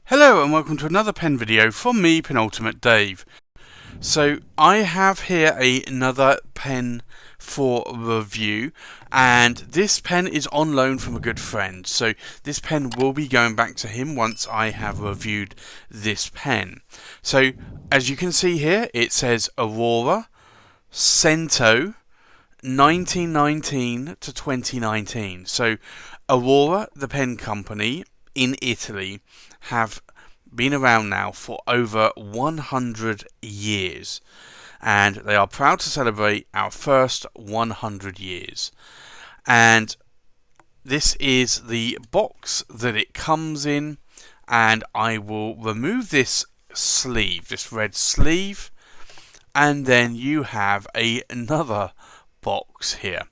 Hello and welcome to another pen video from me, Penultimate Dave. So I have here another pen for review, and this pen is on loan from a good friend. So this pen will be going back to him once I have reviewed this pen. So as you can see here, it says Aurora, Cento, 1919 to 2019. So Aurora, the pen company in Italy, have been around now for over 100 years, and they are proud to celebrate our first 100 years. And this is the box that it comes in, and I will remove this sleeve, this red sleeve, and then you have another box here.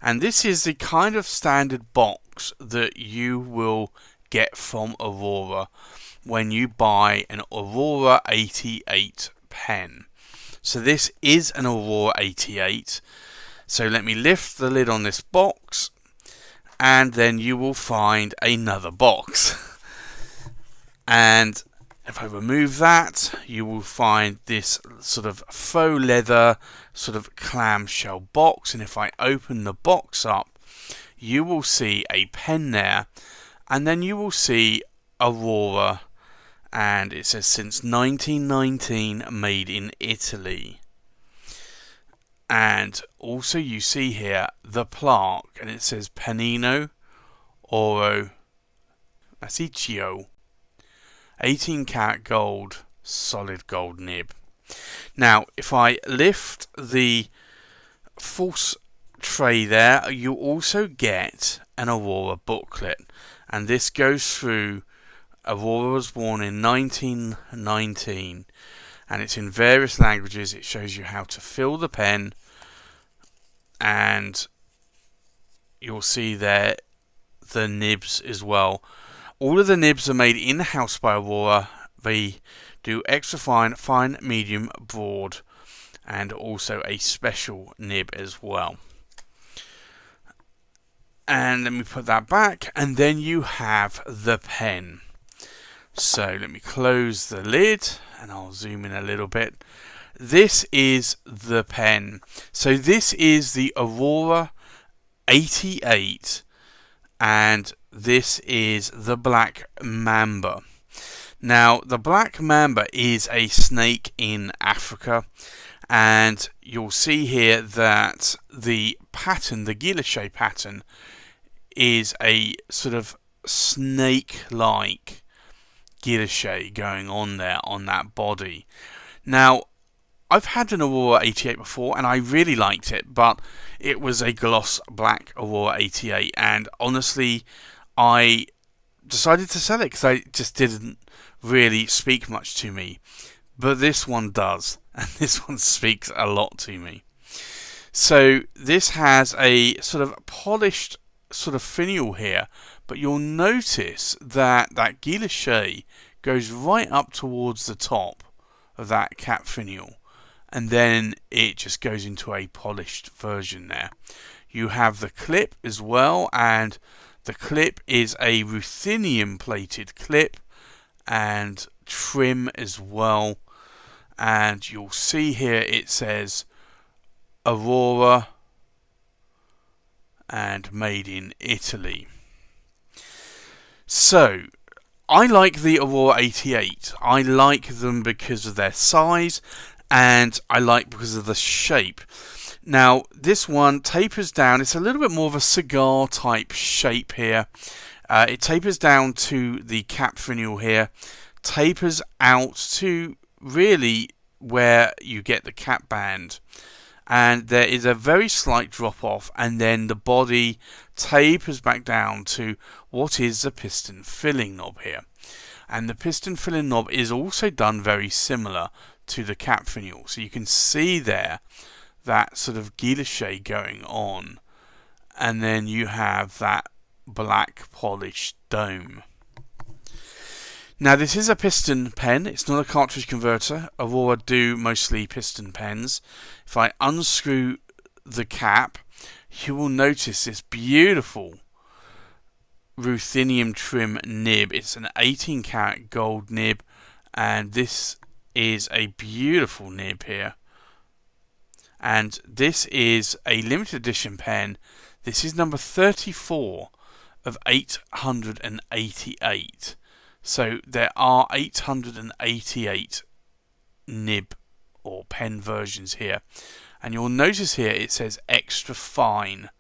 And this is the kind of standard box that you will get from Aurora when you buy an Aurora 88 pen. So this is an Aurora 88. So let me lift the lid on this box, and then you will find another box. And if I remove that, you will find this sort of faux leather sort of clamshell box. And if I open the box up, you will see a pen there, and then you will see Aurora, and it says since 1919, made in Italy. And also you see here the plaque, and it says Panino Oro Massiccio, 18 karat gold, solid gold nib. Now if I lift the false tray there, you also get an Aurora booklet, and this goes through Aurora was born in 1919, and it's in various languages. It shows you how to fill the pen, and you'll see there the nibs as well. All of the nibs are made in-house by Aurora. They do extra fine, fine, medium, broad, and also a special nib as well. And let me put that back, and then you have the pen. So let me close the lid, and I'll zoom in a little bit. This is the pen. So this is the Aurora 88, and this is the Black Mamba. Now the Black Mamba is a snake in Africa, and you'll see here that the pattern, the guilloche pattern, is a sort of snake-like guilloche going on there on that body. Now I've had an Aurora 88 before, and I really liked it, but it was a gloss black Aurora 88, and honestly I decided to sell it because I just didn't really speak much to me. But this one does, and this one speaks a lot to me. So this has a sort of polished sort of finial here, but you'll notice that that guilloche goes right up towards the top of that cap finial, and then it just goes into a polished version there. You have the clip as well, and the clip is a ruthenium plated clip and trim as well. And you'll see here it says Aurora and made in Italy. So I like the Aurora 88. I like them because of their size, and I like because of the shape. Now this one tapers down. It's a little bit more of a cigar type shape here. It tapers down to the cap finial here, tapers out to really where you get the cap band, and there is a very slight drop off, and then the body tapers back down to what is the piston filling knob here. And the piston filling knob is also done very similar to the cap finial, so you can see there that sort of guilloche going on, and then you have that black polished dome. Now this is a piston pen, it's not a cartridge converter. Aurora do mostly piston pens. If I unscrew the cap, you will notice this beautiful ruthenium trim nib. It's an 18 karat gold nib, and this is a beautiful nib here. And this is a limited edition pen. This is number 34 of 888. So there are 888 nib or pen versions here. And you'll notice here it says extra fine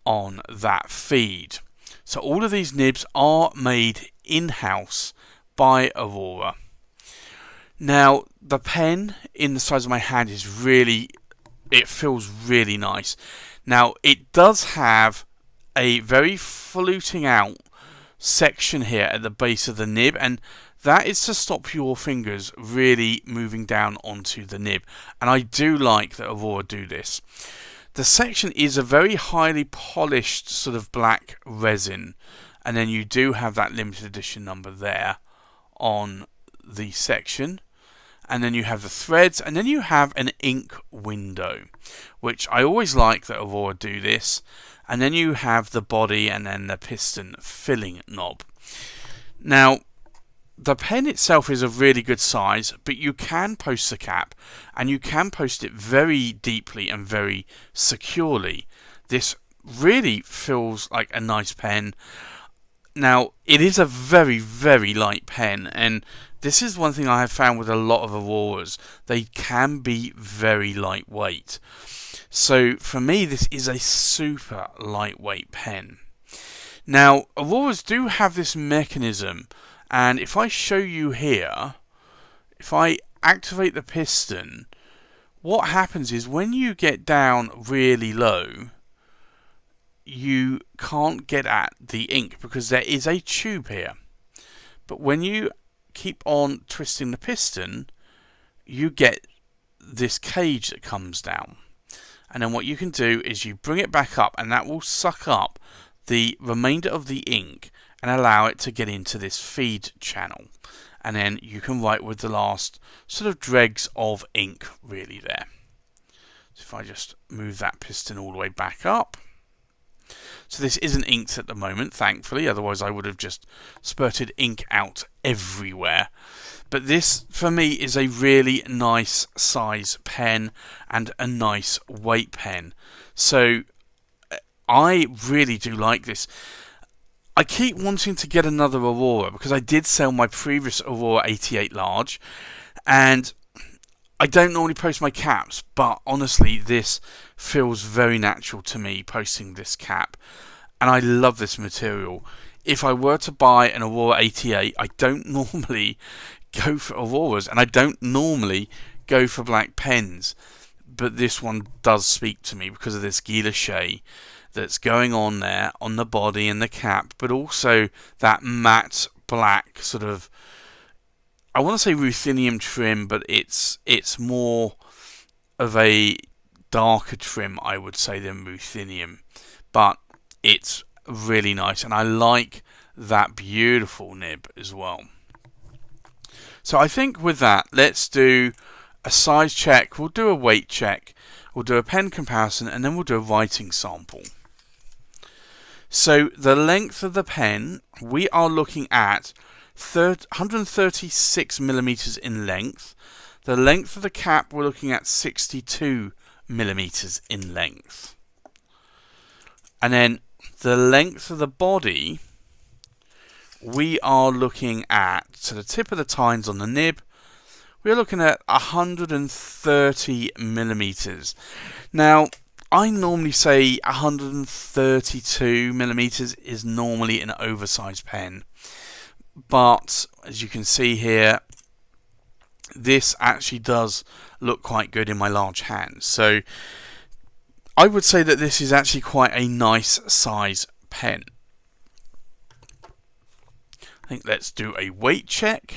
on that feed. So all of these nibs are made in-house by Aurora. Now the pen in the size of my hand is really, it feels really nice. Now it does have a very fluting out section here at the base of the nib, and that is to stop your fingers really moving down onto the nib, and I do like that Aurora do this. The section is a very highly polished sort of black resin, and then you do have that limited edition number there on the section, and then you have the threads, and then you have an ink window, which I always like that Aurora do this. And then you have the body and then the piston filling knob. Now, the pen itself is a really good size, but you can post the cap, and you can post it very deeply and very securely. This really feels like a nice pen. Now, it is a very, very light pen, and this is one thing I have found with a lot of Auroras. They can be very lightweight. So for me, this is a super lightweight pen. Now, Auroras do have this mechanism, and if I show you here, if I activate the piston, what happens is when you get down really low, you can't get at the ink because there is a tube here. But when you keep on twisting the piston, you get this cage that comes down. And then what you can do is you bring it back up, and that will suck up the remainder of the ink and allow it to get into this feed channel. And then you can write with the last sort of dregs of ink really there. So if I just move that piston all the way back up. So this isn't inked at the moment, thankfully, otherwise I would have just spurted ink out everywhere. But this, for me, is a really nice size pen and a nice weight pen. So I really do like this. I keep wanting to get another Aurora because I did sell my previous Aurora 88 large, and I don't normally post my caps, but honestly this feels very natural to me posting this cap, and I love this material. If I were to buy an Aurora 88, I don't normally go for Auroras, and I don't normally go for black pens, but this one does speak to me because of this guilloche that's going on there on the body and the cap, but also that matte black sort of, I want to say ruthenium trim, but it's more of a darker trim, I would say, than ruthenium, but it's really nice, and I like that beautiful nib as well. So I think with that, let's do a size check, we'll do a weight check, we'll do a pen comparison, and then we'll do a writing sample. So the length of the pen, we are looking at 136 millimeters in length. The length of the cap, we're looking at 62 millimeters in length. And then the length of the body, we are looking at, so the tip of the tines on the nib, we're looking at 130 millimeters. Now, I normally say 132 millimeters is normally an oversized pen, but as you can see here, this actually does look quite good in my large hands. So I would say that this is actually quite a nice size pen. I think let's do a weight check.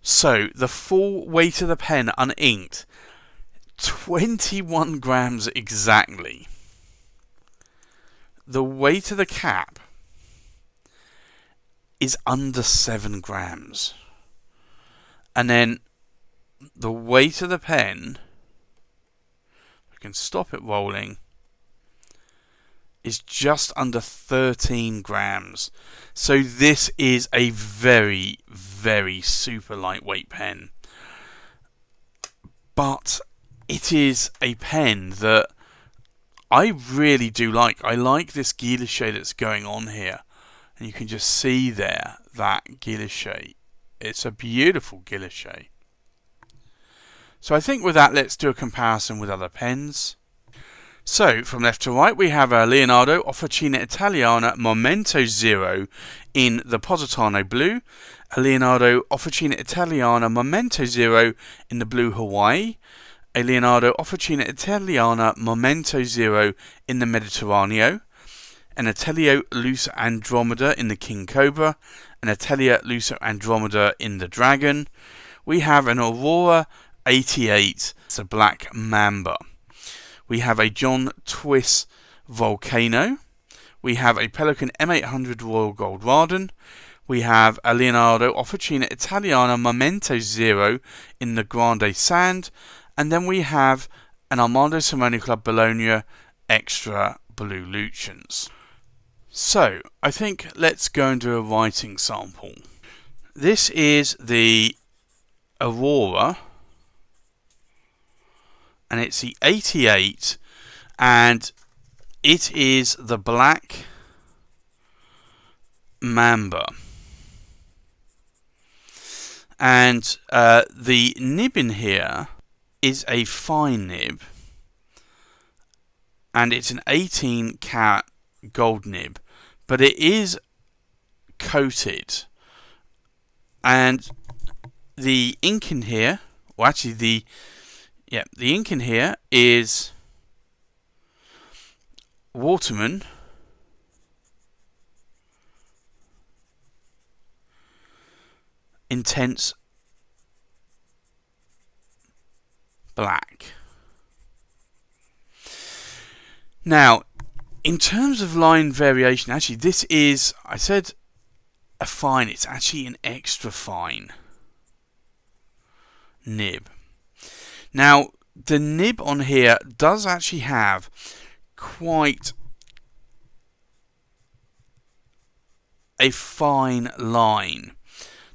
So the full weight of the pen uninked, 21 grams exactly. the weight of the cap is under 7 grams. And then the weight of the pen, I can stop it rolling, is just under 13 grams. So this is a very, very super lightweight pen. But it is a pen that I really do like. I like this guilloche that's going on here. And you can just see there that guilloche. It's a beautiful guilloche. So I think with that, let's do a comparison with other pens. So, from left to right, we have a Leonardo Officina Italiana Momento Zero in the Positano Blue, a Leonardo Officina Italiana Momento Zero in the Blue Hawaii, a Leonardo Officina Italiana Momento Zero in the Mediterraneo, an Atelier Luce Andromeda in the King Cobra, an Atelier Luce Andromeda in the Dragon. We have an Aurora 88, it's a black Mamba. We have a John Twiss Volcano. We have a Pelican M800 Royal Gold Raden. We have a Leonardo Officina Italiana Momento Zero in the Grande Sand. And then we have an Armando Simone Club Bologna Extra Blue Lucians. So, I think let's go and do a writing sample. This is the Aurora, and it's the 88, and it is the black Mamba. And the nib in here is a fine nib, and it's an 18 karat gold nib, but it is coated, and the ink in here, or actually the ink in here is Waterman Intense Black. Now, in terms of line variation, actually this is, I said a fine, it's actually an extra fine nib. Now, the nib on here does actually have quite a fine line.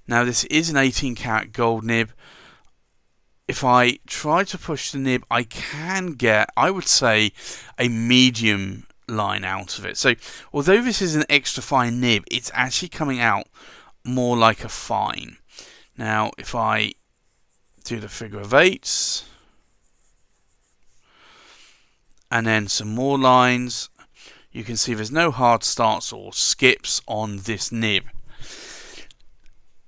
Now, this is an 18 karat gold nib. If I try to push the nib, I can get, I would say, a medium line out of it. So, although this is an extra fine nib, it's actually coming out more like a fine. Now, if I do the figure of eights, and then some more lines, you can see there's no hard starts or skips on this nib.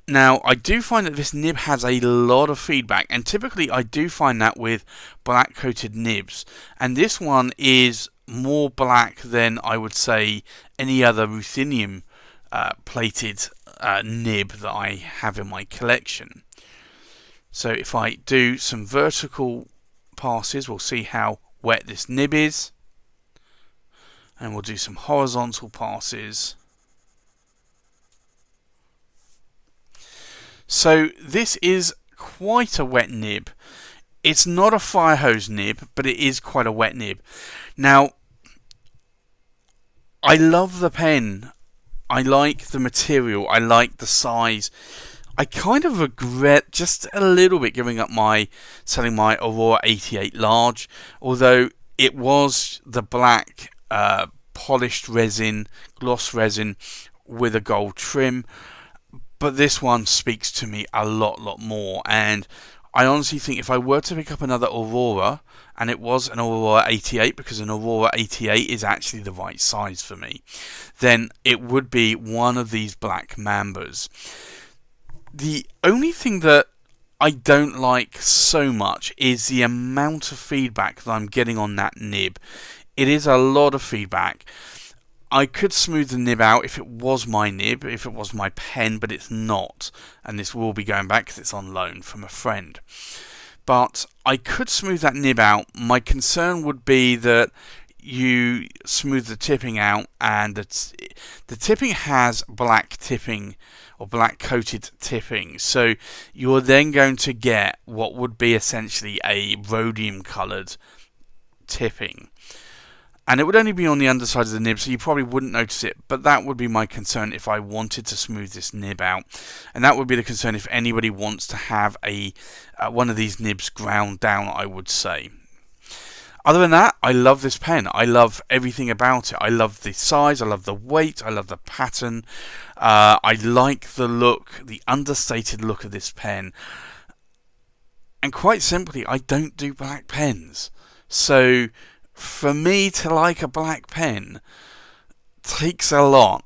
Now, I do find that this nib has a lot of feedback, and typically I do find that with black coated nibs, and this one is more black than I would say any other ruthenium plated nib that I have in my collection. So if I do some vertical passes, we'll see how wet this nib is, and we'll do some horizontal passes. So this is quite a wet nib. It's not a fire hose nib, but it is quite a wet nib. Now, I love the pen. I like the material. I like the size. I kind of regret just a little bit giving up selling my Aurora 88 large, although it was the black polished resin, gloss resin with a gold trim. But this one speaks to me a lot more, and I honestly think if I were to pick up another Aurora, and it was an Aurora 88, because an Aurora 88 is actually the right size for me, then it would be one of these black Mambas. The only thing that I don't like so much is the amount of feedback that I'm getting on that nib. It is a lot of feedback. I could smooth the nib out if it was my nib, if it was my pen, but it's not. And this will be going back because it's on loan from a friend. But I could smooth that nib out. My concern would be that you smooth the tipping out, and the tipping has black tipping or black coated tipping, so you're then going to get what would be essentially a rhodium coloured tipping. And it would only be on the underside of the nib, so you probably wouldn't notice it, but that would be my concern if I wanted to smooth this nib out. And that would be the concern if anybody wants to have one of these nibs ground down, I would say. Other than that, I love this pen. I love everything about it. I love the size, I love the weight, I love the pattern. I like the look, the understated look of this pen. And quite simply, I don't do black pens. So for me to like a black pen takes a lot,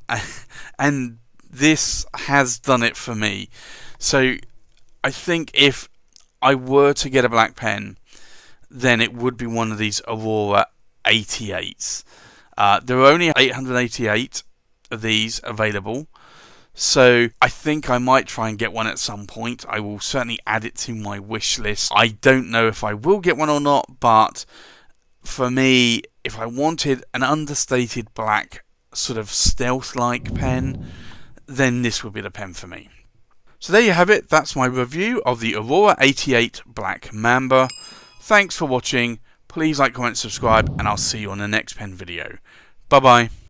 and this has done it for me. So I think if I were to get a black pen, then it would be one of these Aurora 88s. There are only 888 of these available, so I think I might try and get one at some point. I will certainly add it to my wish list. I don't know if I will get one or not, but for me, if I wanted an understated black sort of stealth-like pen, then this would be the pen for me. So there you have it. That's my review of the Aurora 88 Black Mamba. Thanks for watching. Please like, comment, subscribe, and I'll see you on the next pen video. Bye bye.